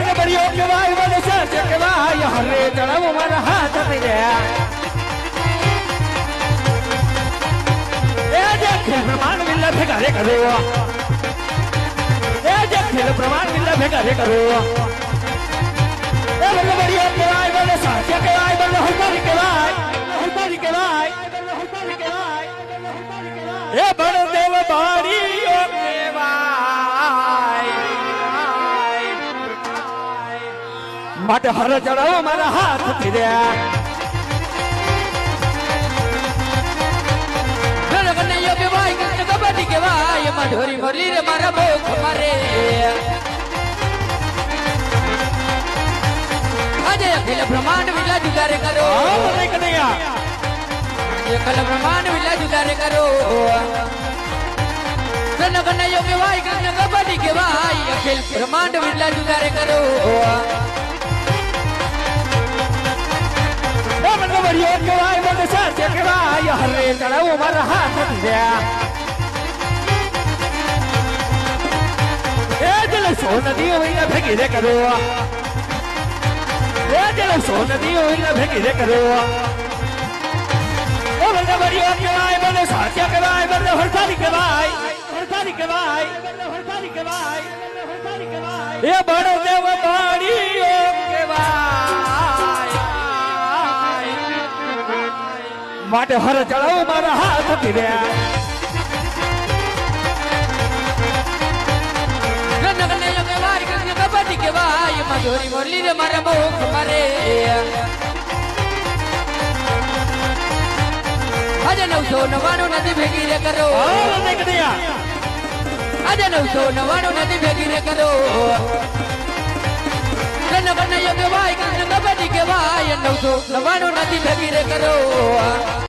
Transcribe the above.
મને બરિયો કહેવાય મને સાચે કહેવાય હરે ચડાવો મારા હાથ થઈ ગયા એ જે ખેલ પ્રમાણ વિલ્લા ભેગા રે કરો એ જે ખેલ પ્રમાણ વિલ્લા ભેગા રે કરો એ મને બરિયો કહેવાય મને સાચે કહેવાય મને હરતારી કહેવાય હરતારી કહેવાય હરતારી કહેવાય એ બળદેવ બારીઓ કહેવાય માટે હર ચડાવો મારા હાથ થી રહ્યા કનૈયો કહેવાય કૃષ્ણ કબડ્ડી કહેવાય મધોરી મોરલી રે મારા ભોખ મારે આજે અખિલ બ્રહ્માંડ વિલા જુગારે કરો કનૈયા અખિલ બ્રહ્માંડ વિલા જુગારે કરો કનૈયો કહેવાય કૃષ્ણ કબડ્ડી કહેવાય અખિલ બ્રહ્માંડ વિલા જુગારે કરો મને બરિયો કહેવાય મને સાચે કહેવાય હરે ચડાવો મારા હાથ થી રહ્યા એ દિલ સોનદી હોઈલા ભેગી રે કરો એ દિલ સોનદી હોઈલા ભેગી રે કરો ઓ મને બરિયો કહેવાય મને સાચે કહેવાય મને હરતારી કહેવાય હરતારી કહેવાય હરતારી કહેવાય હરતારી કહેવાય એ બળદેવ બારીઓ કહેવાય માટે હર ચડાવો મારા હાથ થી રહ્યા કનૈયો કહેવાય કૃષ્ણ કબડ્ડી કહેવાય મધોરી મોરલી રે મારા ભોખ મારે આજે 999 નથી ભેગી રે કરો આજે 999 નથી ભેગી રે કરો કનૈયો કહેવાય કૃષ્ણ કબડ્ડી કહેવાય 999 નથી ભેગી રે કરો